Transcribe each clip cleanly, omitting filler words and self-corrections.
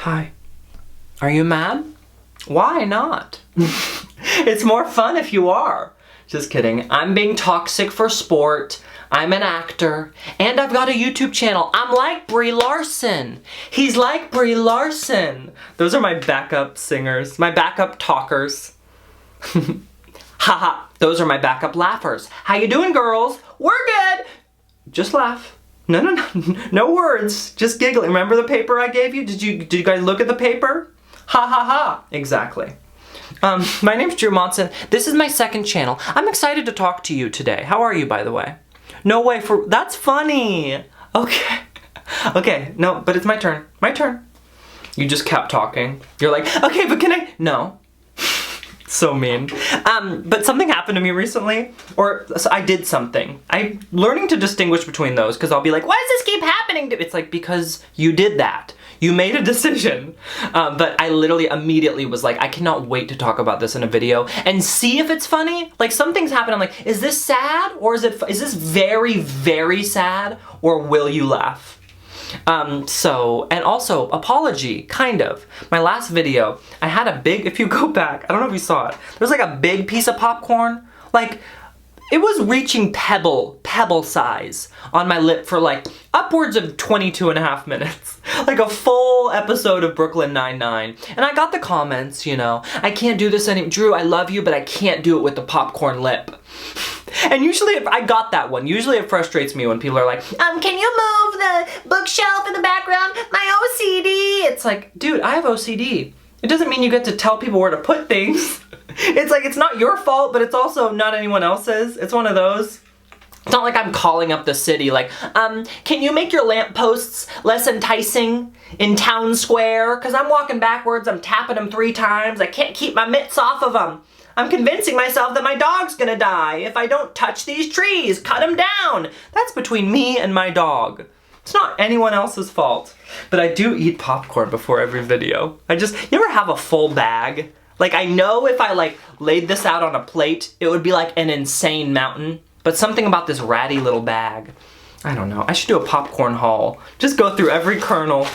Hi. Are you mad? Why not? It's more fun if you are. Just kidding. I'm being toxic for sport. I'm an actor. And I've got a YouTube channel. I'm like Brie Larson. He's like Brie Larson. Those are my backup singers. My backup talkers. Haha. Those are my backup laughers. How you doing, girls? We're good. Just laugh. No. No words. Just giggling. Remember the paper I gave you? Did you guys look at the paper? Ha ha ha. Exactly. My name's Drew Monson. This is my second channel. I'm excited to talk to you today. How are you, by the way? No way for... That's funny. Okay. Okay. No, but it's my turn. My turn. You just kept talking. You're like, okay, but can I... No. So mean. But something happened to me recently, or so I did something. I'm learning to distinguish between those, because I'll be like, why does this keep happening? It's like, because you did that. You made a decision. But I literally immediately was like, I cannot wait to talk about this in a video and see if it's funny. Like, some things happen, I'm like, is this sad? Or is this very, very sad? Or will you laugh? And also, apology, kind of. My last video, I had a big, if you go back, I don't know if you saw it, there was like a big piece of popcorn, like, it was reaching pebble size on my lip for like upwards of 22.5 minutes. Like a full episode of Brooklyn Nine-Nine. And I got the comments, you know, I can't do this anymore. Drew, I love you, but I can't do it with the popcorn lip. And usually, I got that one. Usually it frustrates me when people are like, can you move the bookshelf in the background? My OCD. It's like, dude, I have OCD. It doesn't mean you get to tell people where to put things. It's like, it's not your fault, but it's also not anyone else's. It's one of those. It's not like I'm calling up the city like, can you make your lampposts less enticing in town square? Because I'm walking backwards, I'm tapping them 3 times, I can't keep my mitts off of them. I'm convincing myself that my dog's gonna die if I don't touch these trees, cut them down. That's between me and my dog. It's not anyone else's fault. But I do eat popcorn before every video. You ever have a full bag? Like, I know if I like laid this out on a plate, it would be like an insane mountain. But something about this ratty little bag. I don't know. I should do a popcorn haul. Just go through every kernel.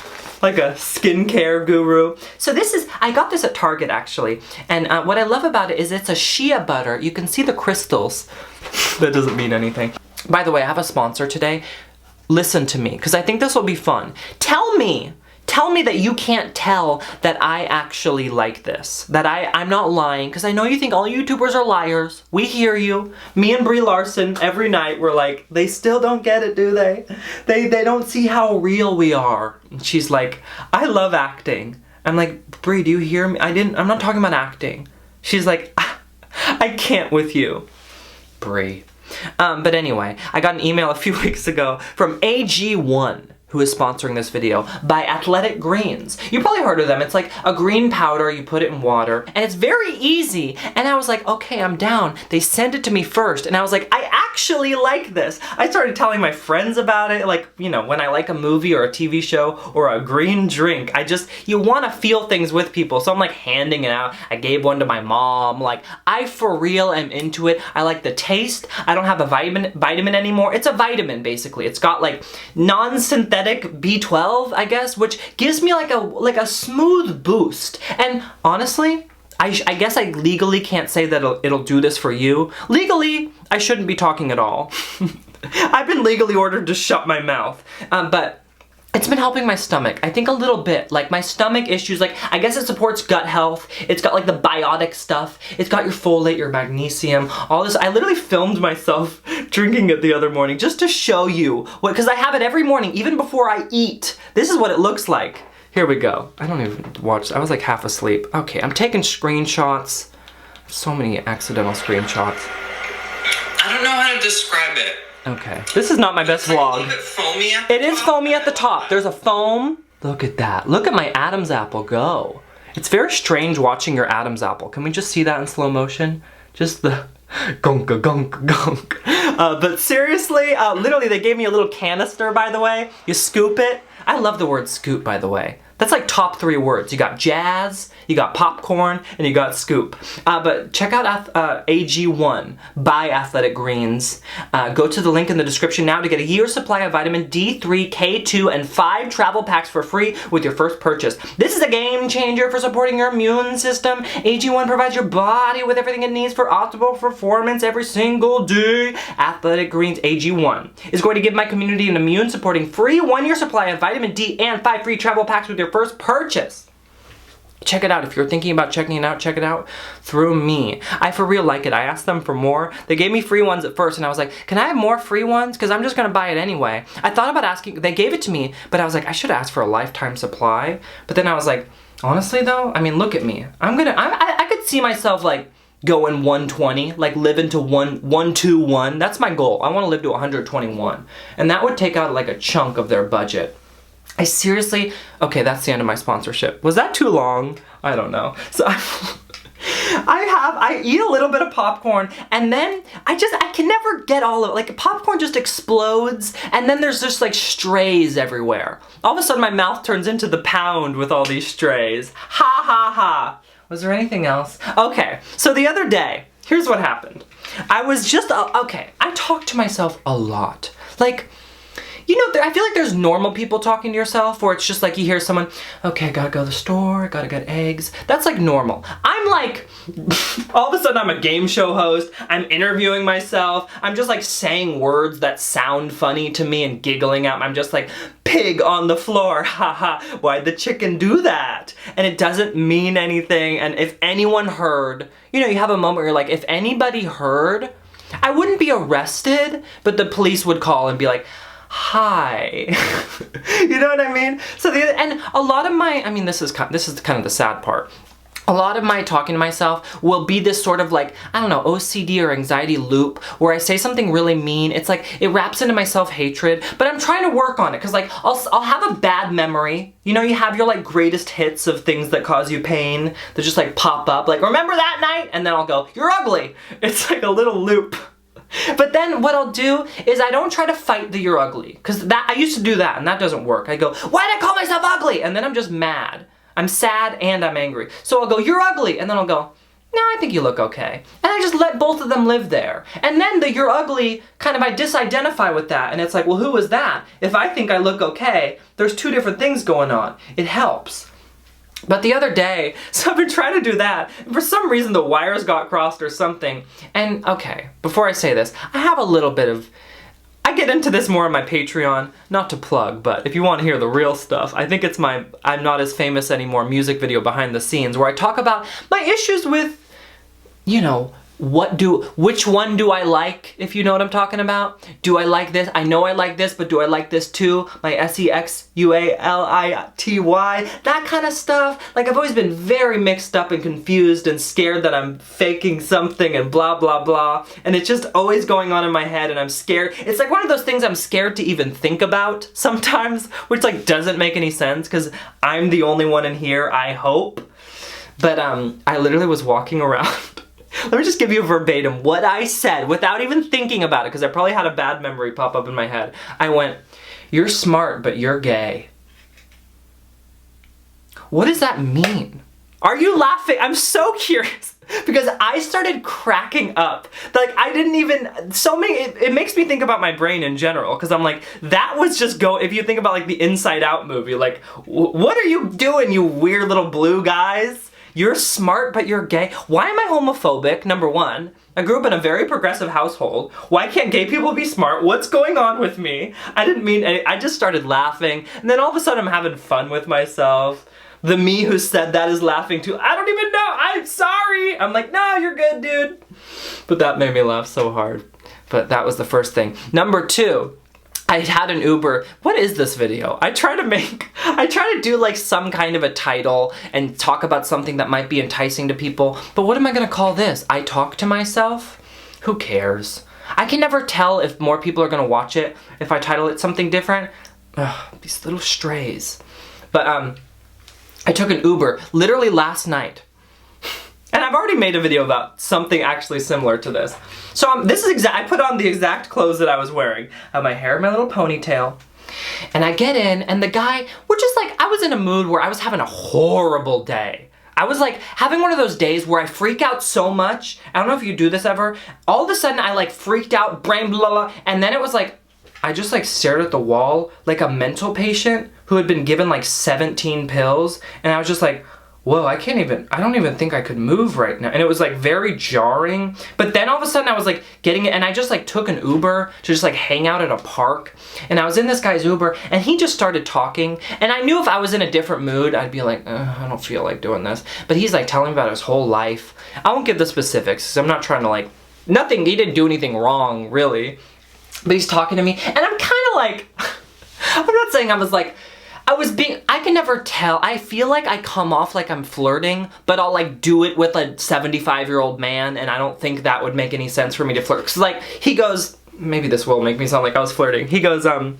Like a skincare guru. So I got this at Target actually. And what I love about it is it's a shea butter. You can see the crystals. That doesn't mean anything. By the way, I have a sponsor today. Listen to me, because I think this will be fun. Tell me that you can't tell that I actually like this. That I'm not lying, because I know you think all YouTubers are liars. We hear you. Me and Brie Larson, every night, we're like, they still don't get it, do they? They don't see how real we are. And she's like, I love acting. I'm like, Brie, do you hear me? I'm not talking about acting. She's like, I can't with you. Brie. But anyway, I got an email a few weeks ago from AG1, who is sponsoring this video, by Athletic Greens. You probably heard of them. It's like a green powder, you put it in water, and it's very easy. And I was like, okay, I'm down. They sent it to me first, and I was like, I actually like this. I started telling my friends about it, like, you know, when I like a movie or a TV show or a green drink, you want to feel things with people, so I'm like handing it out. I gave one to my mom, like, I for real am into it. I like the taste. I don't have a vitamin anymore. It's a vitamin, basically. It's got like non-synthetic B12, I guess, which gives me like a smooth boost. And honestly, I guess I legally can't say that it'll do this for you. Legally, I shouldn't be talking at all. I've been legally ordered to shut my mouth. But it's been helping my stomach, I think a little bit. Like my stomach issues, like I guess it supports gut health. It's got like the biotic stuff. It's got your folate, your magnesium, all this. I literally filmed myself drinking it the other morning just to show you because I have it every morning, even before I eat. This is what it looks like. Here we go. I don't even watch. I was like half asleep. Okay, I'm taking screenshots. So many accidental screenshots. I don't know how to describe it. Okay, this is not my best vlog. A little bit foamy at the It is top. foamy at the top. There's a foam. Look at that. Look at my Adam's apple go. It's very strange watching your Adam's apple. Can we just see that in slow motion? Just the gunk gunk gunk. But seriously, literally they gave me a little canister, by the way. You scoop it. I love the word scoop, by the way. That's like top 3 words. You got jazz, you got popcorn, and you got scoop. But check out AG1 by Athletic Greens. Go to the link in the description now to get a year's supply of vitamin D3, K2, and 5 travel packs for free with your first purchase. This is a game changer for supporting your immune system. AG1 provides your body with everything it needs for optimal performance every single day. Athletic Greens AG1 is going to give my community an immune supporting free 1-year supply of vitamin D and 5 free travel packs with your first purchase. Check it out. If you're thinking about checking it out, check it out through me. I for real like it. I asked them for more. They gave me free ones at first and I was like, can I have more free ones? Because I'm just going to buy it anyway. I thought about asking. They gave it to me, but I was like, I should ask for a lifetime supply. But then I was like, honestly though, I mean, look at me. I could see myself like going 120, like living to 121. That's my goal. I want to live to 121. And that would take out like a chunk of their budget. I seriously, okay, that's the end of my sponsorship. Was that too long? I don't know. So I eat a little bit of popcorn and then I can never get all of it. Like popcorn just explodes and then there's just like strays everywhere. All of a sudden my mouth turns into the pound with all these strays. Ha ha ha. Was there anything else? Okay, so the other day, here's what happened. I was just, okay, I talk to myself a lot. Like, you know, I feel like there's normal people talking to yourself where it's just like you hear someone, okay, gotta go to the store, gotta get eggs. That's like normal. I'm like, all of a sudden I'm a game show host, I'm interviewing myself, I'm just like saying words that sound funny to me and giggling at them. I'm just like, pig on the floor, haha, why'd the chicken do that? And it doesn't mean anything, and if anyone heard, you know, you have a moment where you're like, if anybody heard, I wouldn't be arrested, but the police would call and be like, hi. You know what I mean? So and a lot of my, I mean, this is kind of the sad part. A lot of my talking to myself will be this sort of like, I don't know, OCD or anxiety loop where I say something really mean. It's like, it wraps into my self-hatred, but I'm trying to work on it because like, I'll have a bad memory. You know, you have your like greatest hits of things that cause you pain that just like pop up, like, remember that night? And then I'll go, you're ugly. It's like a little loop. But then what I'll do is I don't try to fight the you're ugly, because that I used to do that and that doesn't work. I go, why did I call myself ugly? And then I'm just mad. I'm sad and I'm angry. So I'll go, you're ugly, and then I'll go, no, I think you look okay. And I just let both of them live there. And then the you're ugly, kind of I disidentify with that, and it's like, well, who was that? If I think I look okay, there's 2 different things going on. It helps. But the other day, so I've been trying to do that, and for some reason the wires got crossed or something. And okay, before I say this, I have a little bit of, I get into this more on my Patreon, not to plug, but if you want to hear the real stuff, I think it's my I'm Not As Famous Anymore music video behind the scenes where I talk about my issues with, you know, which one do I like, if you know what I'm talking about? Do I like this? I know I like this, but do I like this too? My sexuality, that kind of stuff. Like, I've always been very mixed up and confused and scared that I'm faking something and blah, blah, blah. And it's just always going on in my head and I'm scared. It's like one of those things I'm scared to even think about sometimes, which like doesn't make any sense because I'm the only one in here, I hope. But I literally was walking around. Let me just give you verbatim what I said without even thinking about it, because I probably had a bad memory pop up in my head. I went, you're smart, but you're gay. What does that mean? Are you laughing? I'm so curious, because I started cracking up. Like, I didn't even, it makes me think about my brain in general, because I'm like, that was just if you think about like the Inside Out movie, like, what are you doing, you weird little blue guys? You're smart, but you're gay. Why am I homophobic? Number one, I grew up in a very progressive household. Why can't gay people be smart? What's going on with me? I didn't mean any, I just started laughing, and then all of a sudden I'm having fun with myself. The me who said that is laughing too. I don't even know, I'm sorry. I'm like, no, you're good, dude. But that made me laugh so hard. But that was the first thing. Number 2, I had an Uber. What is this video? I try to do like some kind of a title and talk about something that might be enticing to people, but what am I gonna call this? I talk to myself? Who cares? I can never tell if more people are gonna watch it if I title it something different. Ugh, these little strays. But I took an Uber literally last night. And I've already made a video about something actually similar to this. So this is I put on the exact clothes that I was wearing. I have my hair in my little ponytail. And I get in, and the guy, we're just like, I was in a mood where I was having a horrible day. I was like having one of those days where I freak out so much. I don't know if you do this ever. All of a sudden I like freaked out, brain blah, blah, and then it was like, I just like stared at the wall like a mental patient who had been given like 17 pills. And I was just like, whoa, I don't even think I could move right now. And it was like very jarring. But then all of a sudden I was like getting it, and I just like took an Uber to just like hang out at a park. And I was in this guy's Uber, and he just started talking. And I knew if I was in a different mood, I'd be like, I don't feel like doing this. But he's like telling me about his whole life. I won't give the specifics, because I'm not trying to like, he didn't do anything wrong, really. But he's talking to me, and I'm kind of like, I'm not saying I can never tell. I feel like I come off like I'm flirting, but I'll like do it with a 75-year-old man, and I don't think that would make any sense for me to flirt. Cause like, he goes, maybe this will make me sound like I was flirting. He goes, I've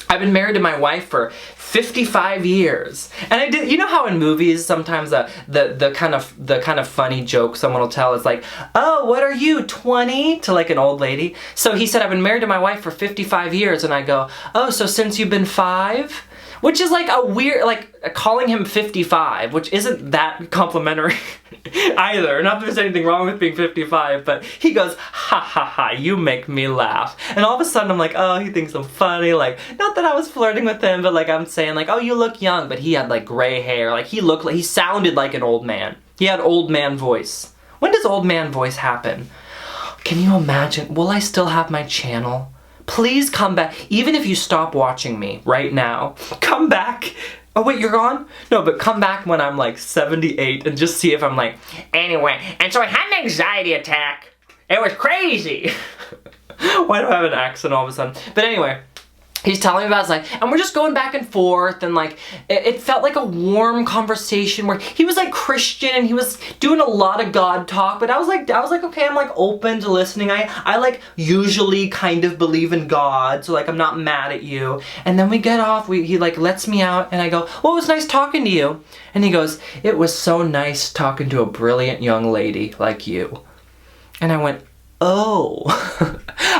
been married to my wife for 55 years. And I did, you know how in movies sometimes the kind of funny joke someone will tell is like, oh, what are you, 20? To like an old lady. So he said, I've been married to my wife for 55 years. And I go, oh, so since you've been 5? Which is like a weird, like calling him 55, which isn't that complimentary either. Not that there's anything wrong with being 55, but he goes, ha ha ha, you make me laugh. And all of a sudden I'm like, oh, he thinks I'm funny. Like, not that I was flirting with him, but like I'm saying like, oh, you look young, but he had like gray hair. Like he sounded like an old man. He had old man voice. When does old man voice happen? Can you imagine? Will I still have my channel? Please come back, even if you stop watching me right now, come back. Oh wait, you're gone? No, but come back when I'm like 78 and just see if I'm like, anyway, and so I had an anxiety attack. It was crazy. Why do I have an accent all of a sudden? But anyway, he's telling me about his life, and we're just going back and forth, and like, it felt like a warm conversation where he was like Christian, and he was doing a lot of God talk, but I was like, okay, I'm like open to listening. I like usually kind of believe in God, so like I'm not mad at you. And then we get off, he like lets me out, and I go, well, it was nice talking to you. And he goes, it was so nice talking to a brilliant young lady like you. And I went, oh.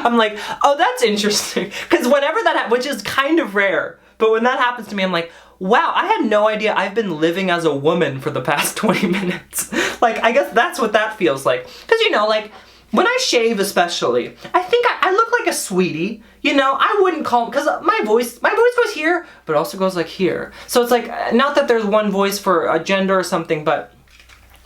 I'm like, oh, that's interesting. Because whenever that happens, which is kind of rare, but when that happens to me, I'm like, wow, I had no idea I've been living as a woman for the past 20 minutes. Like, I guess that's what that feels like. Because, you know, like, when I shave especially, I think I look like a sweetie. You know, I wouldn't call, because my voice goes here, but also goes like here. So it's like, not that there's one voice for a gender or something, but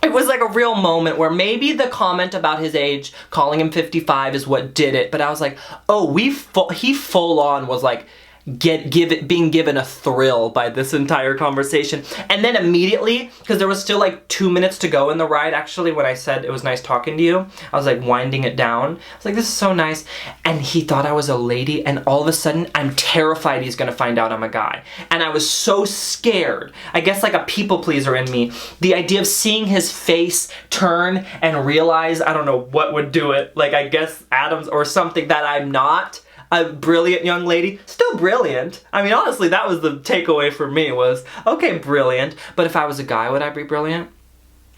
it was like a real moment where maybe the comment about his age, calling him 55, is what did it. But I was like, oh, he full on was like, being given a thrill by this entire conversation. And then immediately, because there was still like 2 minutes to go in the ride, actually, when I said it was nice talking to you, I was like winding it down. I was like, this is so nice. And he thought I was a lady, and all of a sudden, I'm terrified he's gonna find out I'm a guy. And I was so scared. I guess like a people pleaser in me. The idea of seeing his face turn and realize, I don't know what would do it. Like, I guess Adams or something, that I'm not a brilliant young lady. Still brilliant. I mean, honestly, that was the takeaway for me was, okay, brilliant. But if I was a guy, would I be brilliant?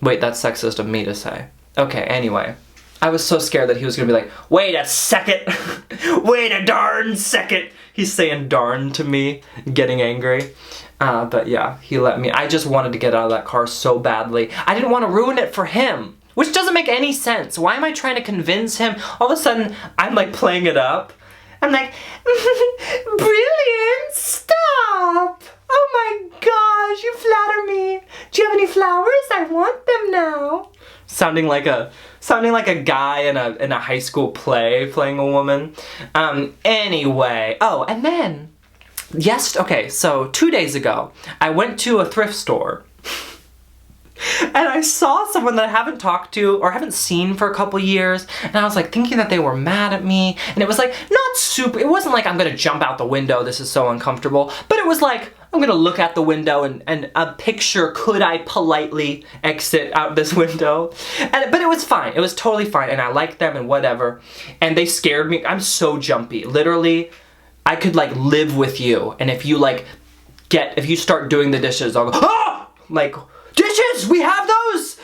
Wait, that's sexist of me to say. Okay, anyway. I was so scared that he was gonna be like, wait a second. Wait a darn second. He's saying darn to me, getting angry. But yeah, he let me. I just wanted to get out of that car so badly. I didn't want to ruin it for him, which doesn't make any sense. Why am I trying to convince him? All of a sudden, I'm like playing it up. I'm like, brilliant, stop. Oh my gosh, you flatter me. Do you have any flowers? I want them now. Sounding like a guy in a high school play playing a woman. Anyway, oh, and then, okay, so 2 days ago, I went to a thrift store. And I saw someone that I haven't talked to or haven't seen for a couple years, and I was like thinking that they were mad at me, and it was like not super, it wasn't like I'm gonna jump out the window, this is so uncomfortable, but it was like I'm gonna look at the window and a picture, could I politely exit out this window? But it was fine, it was totally fine, and I liked them and whatever, and they scared me. I'm so jumpy, literally. I could like live with you, and if you start doing the dishes, I'll go, ah! Like, dishes, we have those!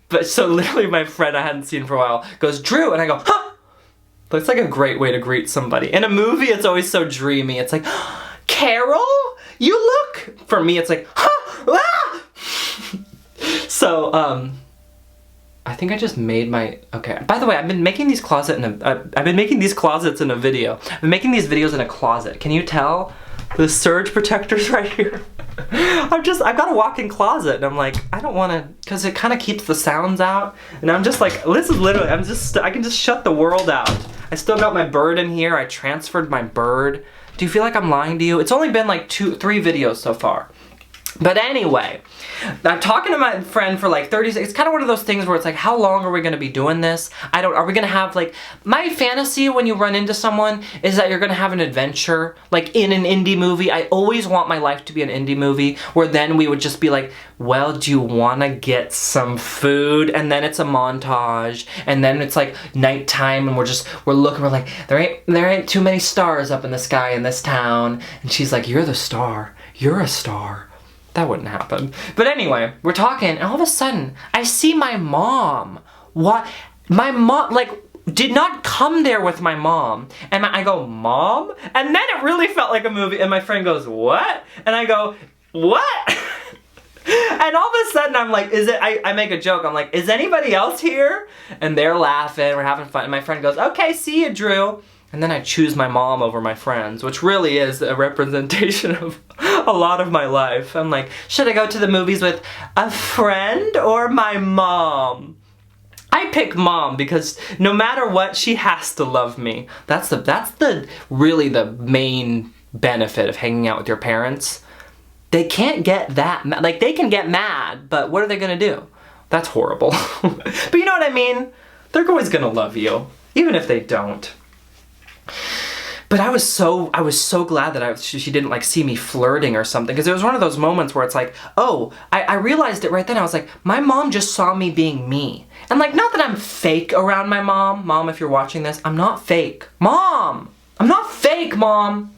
But so literally my friend I hadn't seen for a while goes, Drew, and I go, huh! That's like a great way to greet somebody. In a movie, it's always so dreamy. It's like, Carol, you look, for me it's like, huh, ah! So, I think I just made my, okay. By the way, I've been making these closets in a video. I've been making these videos in a closet. Can you tell? The surge protector's right here. I've got a walk-in closet and I'm like, I don't wanna, cause it kinda keeps the sounds out. And I'm just like, this is literally, I can just shut the world out. I still got my bird in here. I transferred my bird. Do you feel like I'm lying to you? It's only been like 3 videos so far. But anyway, I'm talking to my friend for like 30 seconds. It's kind of one of those things where it's like, how long are we gonna be doing this? Are we gonna have like, my fantasy when you run into someone is that you're gonna have an adventure, like in an indie movie. I always want my life to be an indie movie where then we would just be like, well, do you wanna get some food? And then it's a montage, and then it's like nighttime and we're looking, we're like, there ain't too many stars up in the sky in this town. And she's like, you're the star, you're a star. That wouldn't happen. But anyway, we're talking, and all of a sudden, I see my mom. What? My mom, like, did not come there with my mom. And I go, Mom? And then it really felt like a movie, and my friend goes, what? And I go, what? And all of a sudden, I'm like, I make a joke, I'm like, is anybody else here? And they're laughing, we're having fun, and my friend goes, okay, see you, Drew. And then I choose my mom over my friends, which really is a representation of a lot of my life. I'm like, should I go to the movies with a friend or my mom? I pick mom because no matter what, she has to love me. That's really the main benefit of hanging out with your parents. They can't get that, like they can get mad, but what are they gonna do? That's horrible. But you know what I mean? They're always gonna love you, even if they don't. But I was so glad that she didn't like see me flirting or something, because it was one of those moments where it's like, oh, I realized it right then. I was like, my mom just saw me being me. And like, not that I'm fake around my mom. Mom, if you're watching this, I'm not fake. Mom! I'm not fake, Mom!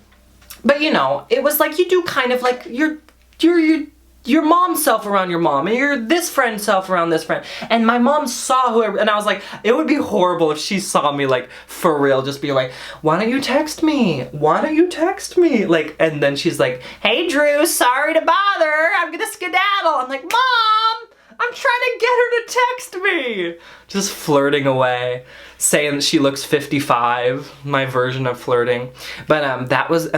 But you know, it was like you do kind of like your mom's self around your mom, and your this friend's self around this friend. And my mom saw whoever, and I was like, it would be horrible if she saw me like, for real, just be like, why don't you text me? Why don't you text me? Like, and then she's like, hey Drew, sorry to bother, I'm gonna skedaddle. I'm like, Mom, I'm trying to get her to text me. Just flirting away, saying that she looks 55, my version of flirting. But and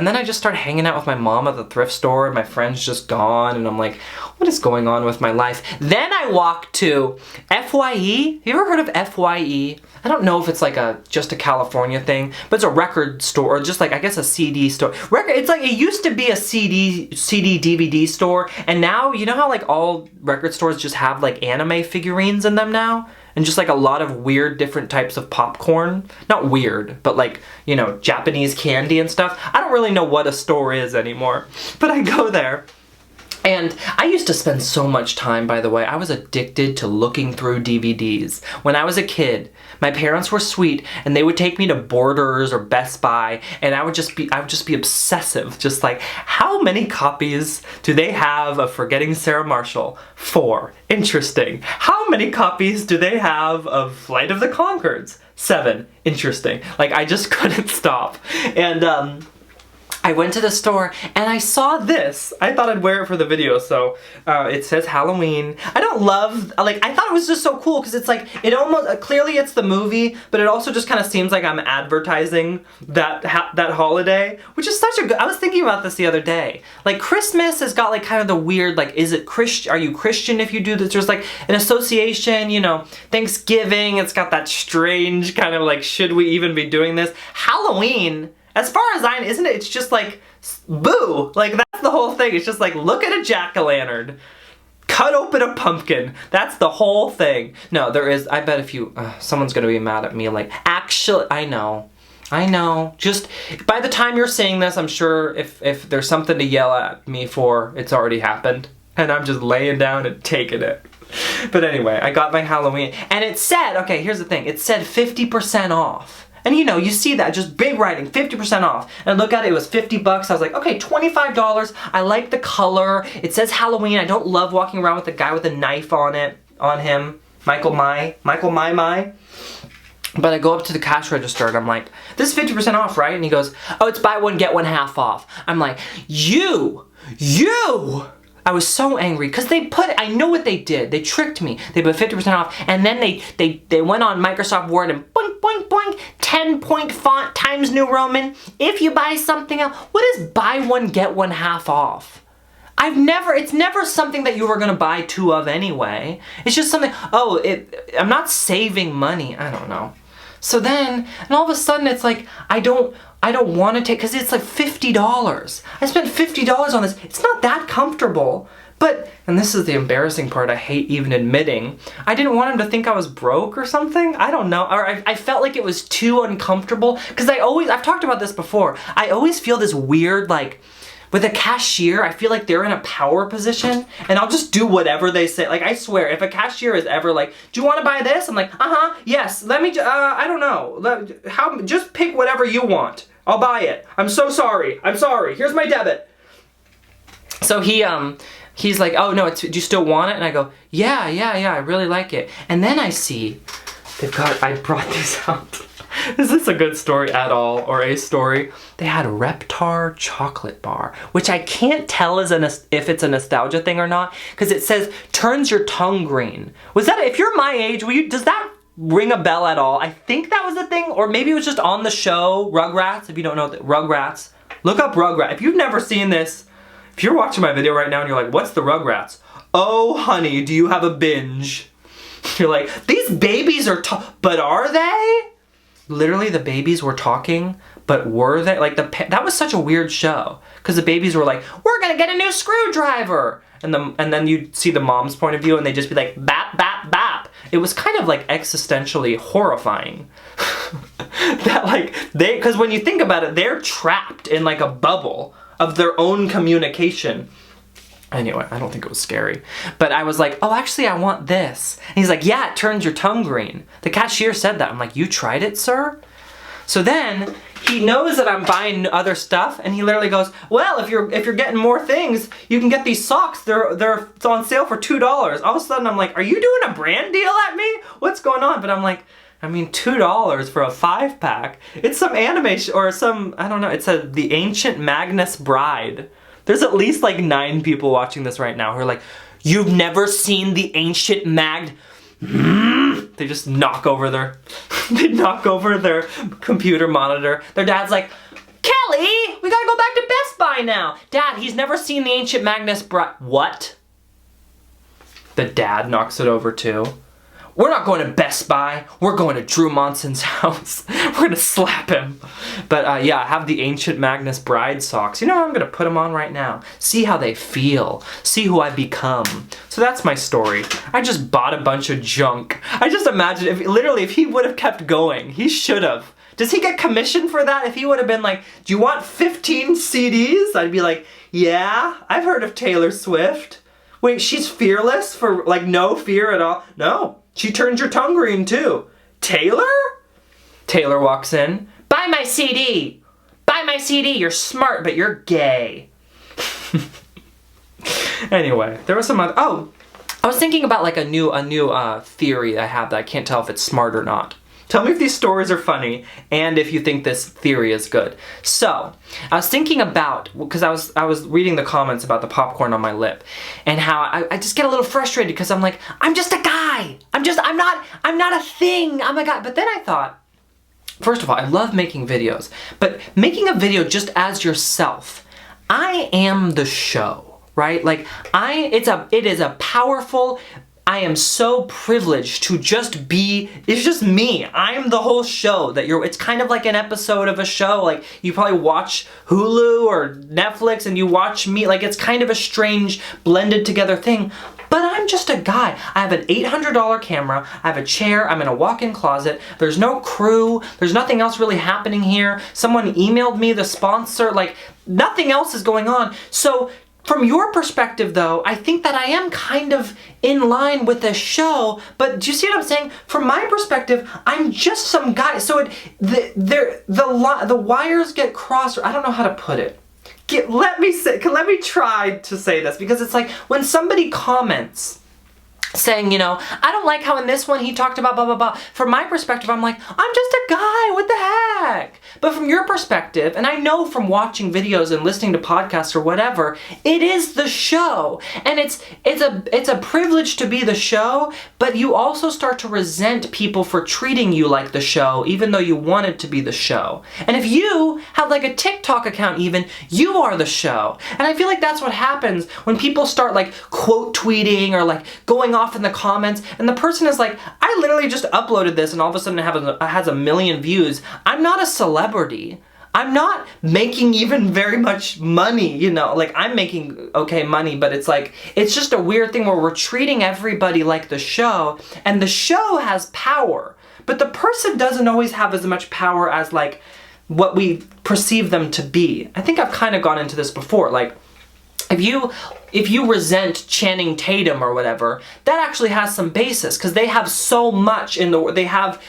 then I just started hanging out with my mom at the thrift store, and my friend's just gone, and I'm like, what is going on with my life? Then I walked to FYE. Have you ever heard of FYE? I don't know if it's like just a California thing, but it's a record store, or just like, I guess a CD store. It's like, it used to be a CD, DVD store, and now, you know how like all record stores just have like anime figurines in them now? And just like a lot of weird different types of popcorn. Not weird, but like, you know, Japanese candy and stuff. I don't really know what a store is anymore. But I go there. And I used to spend so much time, by the way. I was addicted to looking through DVDs. When I was a kid, my parents were sweet, and they would take me to Borders or Best Buy, and I would just be obsessive. Just like, how many copies do they have of Forgetting Sarah Marshall? 4. Interesting. How many copies do they have of Flight of the Conchords? 7. Interesting. Like, I just couldn't stop. And I went to the store and I saw this. I thought I'd wear it for the video, so it says Halloween. I don't love, like, I thought it was just so cool because it's like, it almost, clearly it's the movie, but it also just kind of seems like I'm advertising that holiday, which is such a good, I was thinking about this the other day. Like, Christmas has got like kind of the weird, like, are you Christian if you do this? There's like an association, you know, Thanksgiving, it's got that strange kind of like, should we even be doing this? Halloween, as far as I know, isn't it? It's just like, boo! Like, that's the whole thing. It's just like, look at a jack-o'-lantern. Cut open a pumpkin. That's the whole thing. No, there is, I bet if you, someone's gonna be mad at me, like, actually, I know. Just, by the time you're saying this, I'm sure if there's something to yell at me for, it's already happened. And I'm just laying down and taking it. But anyway, I got my Halloween, and it said, okay, here's the thing. It said 50% off. And you know, you see that, just big writing, 50% off. And I look at it, it was 50 bucks. I was like, okay, $25. I like the color. It says Halloween. I don't love walking around with a guy with a knife on him. Michael My. But I go up to the cash register and I'm like, this is 50% off, right? And he goes, oh, it's buy one, get one half off. I'm like, you! I was so angry because I know what they did. They tricked me. They put 50% off and then they went on Microsoft Word and boink, boink, boink, 10-point font, Times New Roman. If you buy something else, what is buy one, get one half off? It's never something that you were gonna buy two of anyway. It's just something, I'm not saving money. I don't know. So then, and all of a sudden it's like, I don't want to take, because it's like $50. I spent $50 on this. It's not that comfortable. But, and this is the embarrassing part I hate even admitting, I didn't want him to think I was broke or something. I don't know. Or I felt like it was too uncomfortable. Because I've talked about this before. I always feel this weird, like, with a cashier, I feel like they're in a power position and I'll just do whatever they say. Like, I swear, if a cashier is ever like, do you want to buy this? I'm like, yes, let me, I don't know. Just pick whatever you want. I'll buy it. I'm so sorry. I'm sorry. Here's my debit. So he's like, oh no, do you still want it? And I go, yeah, I really like it. And then I see, I brought these out. Is this a good story at all, or a story? They had a Reptar chocolate bar, which I can't tell if it's a nostalgia thing or not, because it says, turns your tongue green. If you're my age, does that ring a bell at all? I think that was the thing, or maybe it was just on the show, Rugrats, if you don't know, Rugrats. Look up Rugrats. If you've never seen this, if you're watching my video right now and you're like, what's the Rugrats? Oh, honey, do you have a binge? You're like, these babies are but are they? Literally, the babies were talking, but were they? Like, that was such a weird show. Because the babies were like, we're gonna get a new screwdriver! And then you'd see the mom's point of view and they'd just be like, bap, bap, bap. It was kind of like existentially horrifying. Because when you think about it, they're trapped in like a bubble of their own communication. Anyway, I don't think it was scary. But I was like, oh, actually, I want this. And he's like, yeah, it turns your tongue green. The cashier said that. I'm like, you tried it, sir? So then, he knows that I'm buying other stuff, and he literally goes, well, if you're getting more things, you can get these socks. It's on sale for $2. All of a sudden, I'm like, are you doing a brand deal at me? What's going on? But I'm like, I mean, $2 for a 5-pack. It's some animation, or some, I don't know, it said The Ancient Magnus Bride. There's at least like 9 people watching this right now who are like, you've never seen The Ancient They just knock over their computer monitor. Their dad's like, Kelly, we gotta go back to Best Buy now. Dad, he's never seen The Ancient Magnus Bride. What? The dad knocks it over too. We're not going to Best Buy. We're going to Drew Monson's house. We're gonna slap him. But yeah, I have the Ancient Magnus Bride socks. You know, I'm gonna put them on right now. See how they feel. See who I become. So that's my story. I just bought a bunch of junk. I just imagine if he would have kept going. He should have. Does he get commission for that? If he would have been like, do you want 15 CDs? I'd be like, yeah, I've heard of Taylor Swift. Wait, she's fearless for like no fear at all? No. She turns your tongue green too. Taylor? Taylor walks in. Buy my CD. Buy my CD. You're smart, but you're gay. Anyway, there was some other, I was thinking about like a new theory I have that I can't tell if it's smart or not. Tell me if these stories are funny and if you think this theory is good. So, I was thinking about, because I was reading the comments about the popcorn on my lip and how I just get a little frustrated because I'm like, I'm just a guy. I'm not a thing. I'm a guy. But then I thought, first of all, I love making videos, but making a video just as yourself, I am the show, right? Like, it is a powerful, I am so privileged to just be, it's just me. I'm the whole show it's kind of like an episode of a show. Like, you probably watch Hulu or Netflix and you watch me. Like, it's kind of a strange blended together thing. But I'm just a guy. I have an $800 camera. I have a chair. I'm in a walk-in closet. There's no crew. There's nothing else really happening here. Someone emailed me the sponsor. Like, nothing else is going on. So, from your perspective, though, I think that I am kind of in line with the show, but do you see what I'm saying? From my perspective, I'm just some guy. So the wires get crossed, or I don't know how to put it. Let me try to say this, because it's like when somebody comments saying, you know, I don't like how in this one he talked about blah, blah, blah. From my perspective, I'm like, I'm just a guy, what the heck? But from your perspective, and I know from watching videos and listening to podcasts or whatever, it is the show. And it's a privilege to be the show, but you also start to resent people for treating you like the show, even though you wanted to be the show. And if you have like a TikTok account even, you are the show. And I feel like that's what happens when people start like quote tweeting or like going off in the comments, and the person is like, I literally just uploaded this and all of a sudden it has a million views. I'm not a celebrity. I'm not making even very much money, you know, like I'm making okay money, but it's like, it's just a weird thing where we're treating everybody like the show, and the show has power, but the person doesn't always have as much power as like what we perceive them to be. I think I've kind of gone into this before, like, if you resent Channing Tatum or whatever, that actually has some basis, because they have so much they have,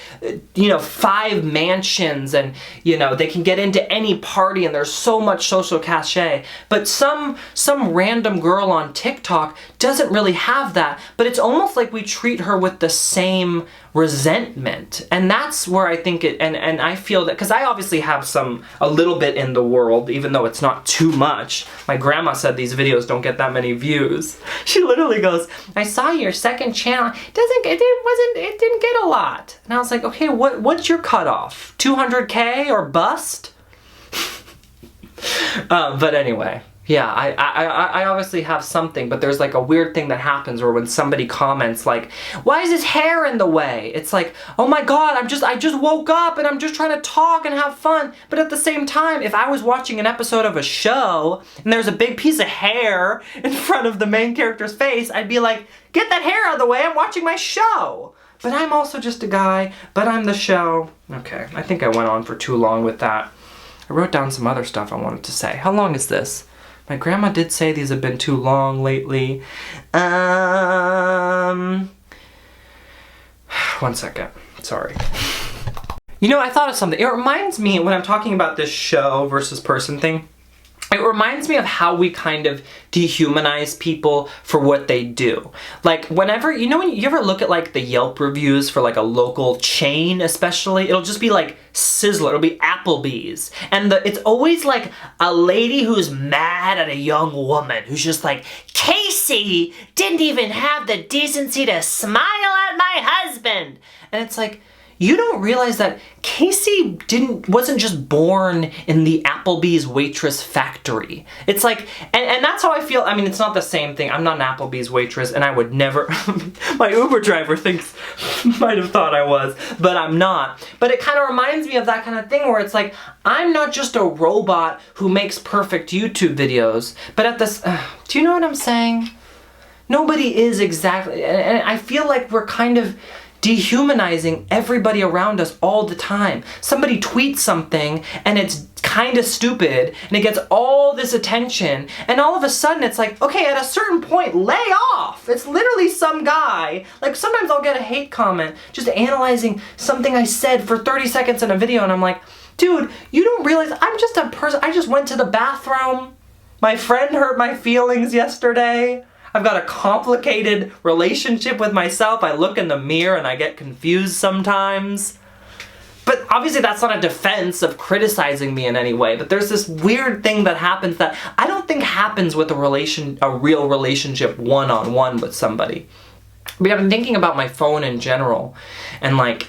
you know, 5 mansions, and, you know, they can get into any party, and there's so much social cachet. But some random girl on TikTok doesn't really have that, but it's almost like we treat her with the same resentment. And that's where I think and I feel that, because I obviously have a little bit in the world, even though it's not too much. My grandma said these videos don't get that many views. She literally goes, I saw your second channel, it didn't get a lot. And I was like, okay, what's your cutoff? 200K or bust? But anyway, yeah, I obviously have something, but there's like a weird thing that happens where when somebody comments like, why is his hair in the way? It's like, oh my God, I just woke up and I'm just trying to talk and have fun. But at the same time, if I was watching an episode of a show and there's a big piece of hair in front of the main character's face, I'd be like, get that hair out of the way, I'm watching my show. But I'm also just a guy, but I'm the show. Okay, I think I went on for too long with that. I wrote down some other stuff I wanted to say. How long is this? My grandma did say these have been too long lately. 1 second. Sorry. You know, I thought of something. It reminds me, when I'm talking about this show versus person thing, it reminds me of how we kind of dehumanize people for what they do. Like, whenever, you know, when you ever look at like the Yelp reviews for like a local chain especially, it'll just be like Sizzler, it'll be Applebee's. And it's always like a lady who's mad at a young woman who's just like, Casey didn't even have the decency to smile at my husband. And it's like, you don't realize that Casey wasn't just born in the Applebee's waitress factory. It's like, and that's how I feel. I mean, it's not the same thing. I'm not an Applebee's waitress, and I would never, my Uber driver might have thought I was, but I'm not. But it kind of reminds me of that kind of thing where it's like, I'm not just a robot who makes perfect YouTube videos, but at this, do you know what I'm saying? Nobody is exactly, and I feel like we're kind of dehumanizing everybody around us all the time. Somebody tweets something and it's kind of stupid and it gets all this attention, and all of a sudden it's like, okay, at a certain point, lay off. It's literally some guy, like sometimes I'll get a hate comment just analyzing something I said for 30 seconds in a video, and I'm like, dude, you don't realize I'm just a person. I just went to the bathroom. My friend hurt my feelings yesterday. I've got a complicated relationship with myself. I look in the mirror and I get confused sometimes. But obviously that's not a defense of criticizing me in any way. But there's this weird thing that happens that I don't think happens with a real relationship one-on-one with somebody. But I've been thinking about my phone in general. And like,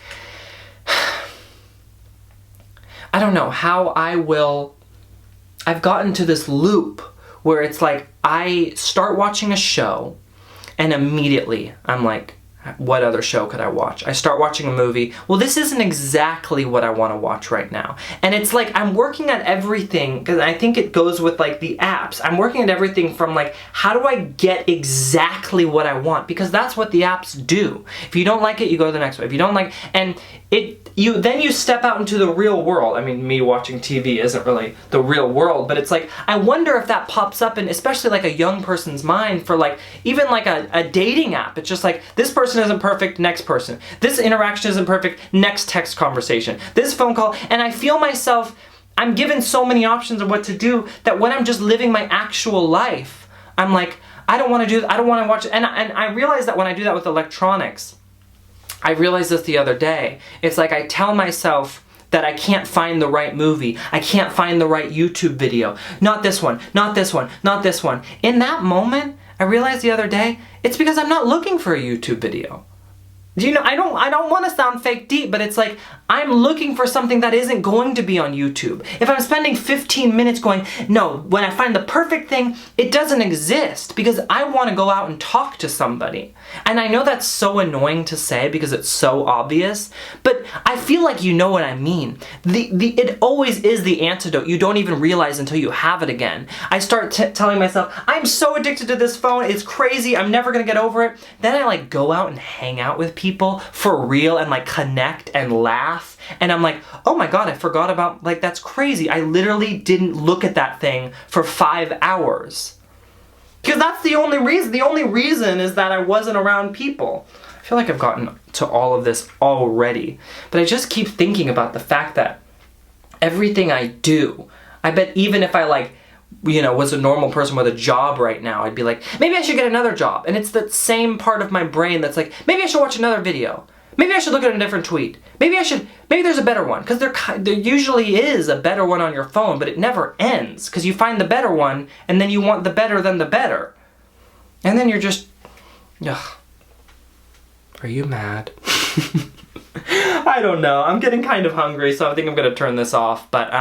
I don't know how I've gotten to this loop where it's like, I start watching a show and immediately I'm like, what other show could I watch? I start watching a movie. Well, this isn't exactly what I want to watch right now. And it's like, I'm working at everything, because I think it goes with like the apps. I'm working at everything from like, how do I get exactly what I want? Because that's what the apps do. If you don't like it, you go to the next one. If you don't like, and then you step out into the real world. I mean, me watching TV isn't really the real world, but it's like, I wonder if that pops up in especially like a young person's mind for like, even like a dating app. It's just like, this person isn't perfect, next person. This interaction isn't perfect, next text conversation. This phone call, and I feel myself, I'm given so many options of what to do that when I'm just living my actual life, I'm like, I don't want to watch, and I realize that when I do that with electronics, I realized this the other day. It's like I tell myself that I can't find the right movie. I can't find the right YouTube video. Not this one, not this one, not this one. In that moment, I realized the other day, it's because I'm not looking for a YouTube video. You know, I don't want to sound fake deep, but it's like I'm looking for something that isn't going to be on YouTube. If I'm spending 15 minutes going, no, when I find the perfect thing, it doesn't exist because I want to go out and talk to somebody. And I know that's so annoying to say because it's so obvious, but I feel like you know what I mean. It always is the antidote. You don't even realize until you have it again. I start telling myself, I'm so addicted to this phone, it's crazy, I'm never gonna get over it. Then I like go out and hang out with people for real and like connect and laugh. And I'm like, oh my God, I forgot about, like, that's crazy. I literally didn't look at that thing for 5 hours. Because that's the only reason. The only reason is that I wasn't around people. I feel like I've gotten to all of this already. But I just keep thinking about the fact that everything I do, I bet even if I like, you know, was a normal person with a job right now, I'd be like, maybe I should get another job. And it's that same part of my brain that's like, maybe I should watch another video. Maybe I should look at a different tweet. Maybe there's a better one. Because there usually is a better one on your phone, but it never ends. Because you find the better one, and then you want the better than the better. And then you're just, ugh. Are you mad? I don't know. I'm getting kind of hungry, so I think I'm going to turn this off. But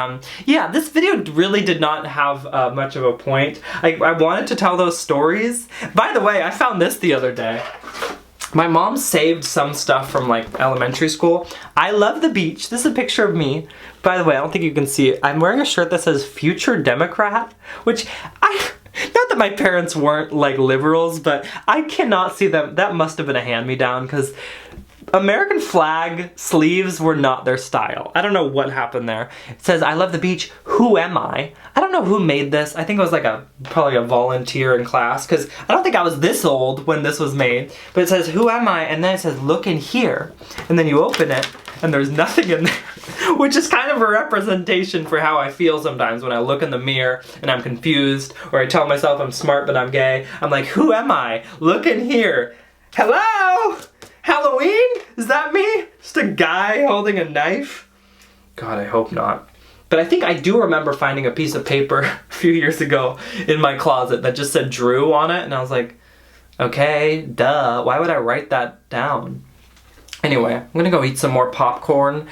yeah, this video really did not have much of a point. I wanted to tell those stories. By the way, I found this the other day. My mom saved some stuff from like elementary school. I love the beach. This is a picture of me. By the way, I don't think you can see it. I'm wearing a shirt that says Future Democrat, which not that my parents weren't like liberals, but I cannot see them. That must have been a hand-me-down because American flag sleeves were not their style. I don't know what happened there. It says, I love the beach, who am I? I don't know who made this. I think it was like probably a volunteer in class because I don't think I was this old when this was made. But it says, who am I? And then it says, look in here. And then you open it and there's nothing in there, which is kind of a representation for how I feel sometimes when I look in the mirror and I'm confused or I tell myself I'm smart but I'm gay. I'm like, who am I? Look in here. Hello? Halloween? Is that me? Just a guy holding a knife? God, I hope not. But I think I do remember finding a piece of paper a few years ago in my closet that just said Drew on it, and I was like, okay, duh, why would I write that down? Anyway, I'm gonna go eat some more popcorn.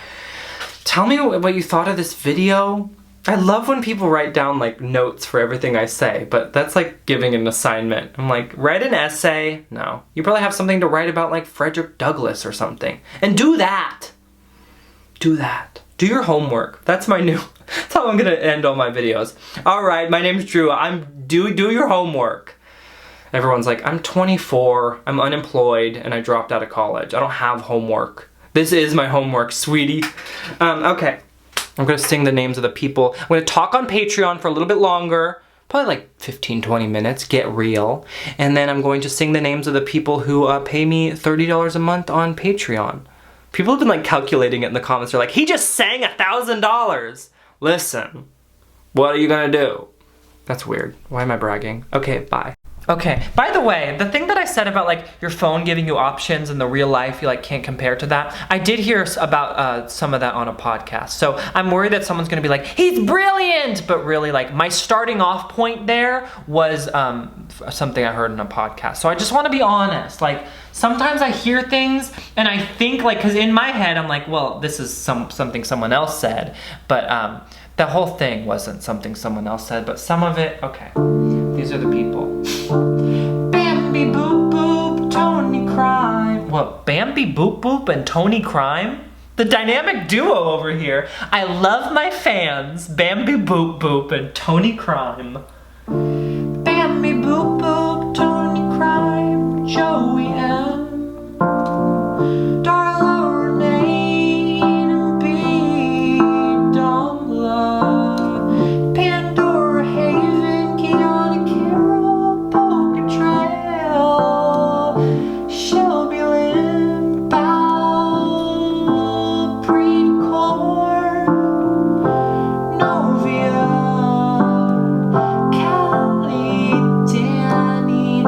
Tell me what you thought of this video. I love when people write down like notes for everything I say, but that's like giving an assignment. I'm like, write an essay? No. You probably have something to write about like Frederick Douglass or something. And do that. Do that. Do your homework. That's my new, that's how I'm gonna end all my videos. All right, my name's Drew. Do your homework. Everyone's like, I'm 24, I'm unemployed, and I dropped out of college. I don't have homework. This is my homework, sweetie. Okay. I'm gonna sing the names of the people. I'm gonna talk on Patreon for a little bit longer, probably like 15, 20 minutes, get real. And then I'm going to sing the names of the people who pay me $30 a month on Patreon. People have been like calculating it in the comments. They're like, he just sang $1,000. Listen, what are you gonna do? That's weird. Why am I bragging? Okay, bye. Okay, by the way, the thing that I said about like your phone giving you options in the real life, you like can't compare to that. I did hear about some of that on a podcast. So I'm worried that someone's gonna be like, he's brilliant! But really like my starting off point there was something I heard in a podcast. So I just wanna be honest. Like sometimes I hear things and I think like, cause in my head I'm like, well, this is something someone else said. But the whole thing wasn't something someone else said, but some of it, okay. These are the people. Bambi Boop Boop, Tony Crime. What, Bambi Boop Boop and Tony Crime? The dynamic duo over here. I love my fans, Bambi Boop Boop and Tony Crime. Bambi Boop Boop, Tony Crime, Joey M. Darla Renee and B. Dumbla. Pandora Haven, Kiana Carroll, Poker Trail. Shelby Lynn, Bow, Precore, Novia, Callie, Danny,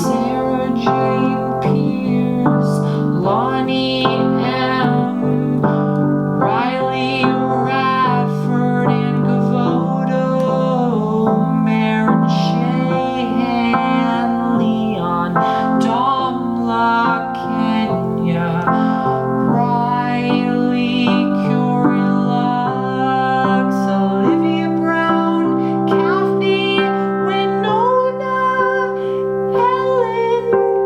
Sarah Jane Pierce, Lonnie M, Riley Radford and Gavoto, Maren Shahan, Leon, Domla, Kenya, Riley, Curie Lux, Olivia Brown, Kathy, Winona, Helen,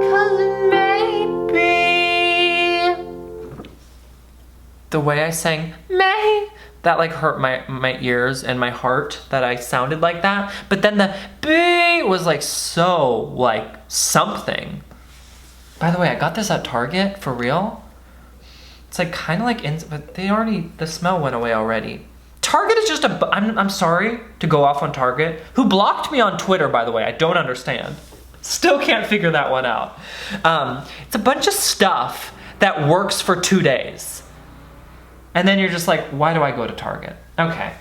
Cousin Maybe. The way I sang May, that like hurt my ears and my heart that I sounded like that. But then the B was like so like something. By the way, I got this at Target for real. It's like kind of like, but the smell went away already. Target is just I'm sorry to go off on Target, who blocked me on Twitter, by the way. I don't understand. Still can't figure that one out. It's a bunch of stuff that works for 2 days. And then you're just like, why do I go to Target? Okay.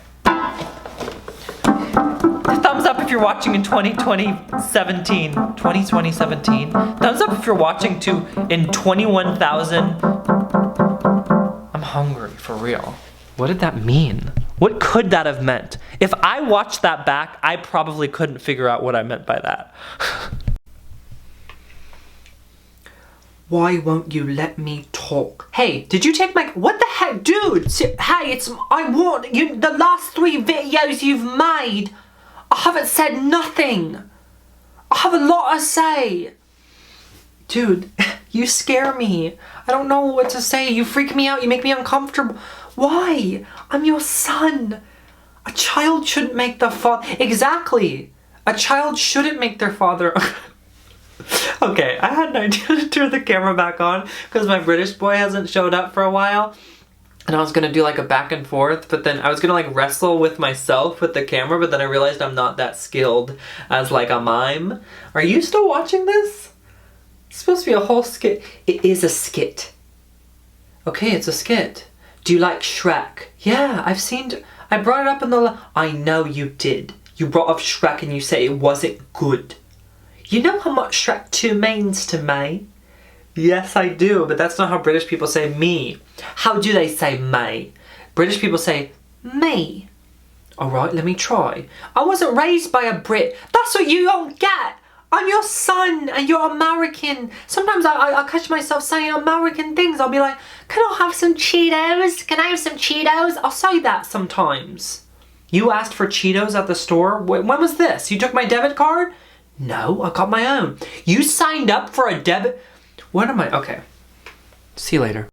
Thumbs up if you're watching in 2017. Thumbs up if you're watching in 21,000. I'm hungry, for real. What did that mean? What could that have meant? If I watched that back, I probably couldn't figure out what I meant by that. Why won't you let me talk? Hey, did you take my... What the heck? Dude, hey, I want... the last 3 videos you've made, I haven't said nothing. I have a lot to say. Dude, you scare me. I don't know what to say. You freak me out. You make me uncomfortable. Why? I'm your son. A child shouldn't make their father... Exactly. A child shouldn't make their father... Okay, I had an idea to turn the camera back on because my British boy hasn't showed up for a while. And I was gonna do like a back and forth, but then I was gonna like wrestle with myself with the camera, but then I realized I'm not that skilled as like a mime. Are you still watching this? It's supposed to be a whole skit. It is a skit. Okay, it's a skit. Do you like Shrek? Yeah, I brought it up in I know you did. You brought up Shrek and you say it wasn't good. You know how much Shrek 2 means to me? Yes, I do, but that's not how British people say me. How do they say me? British people say me. Alright, let me try. I wasn't raised by a Brit. That's what you don't get. I'm your son and you're American. Sometimes I catch myself saying American things. I'll be like, can I have some Cheetos? Can I have some Cheetos? I'll say that sometimes. You asked for Cheetos at the store? When was this? You took my debit card? No, I got my own. You signed up for a debit... What am I... Okay. See you later.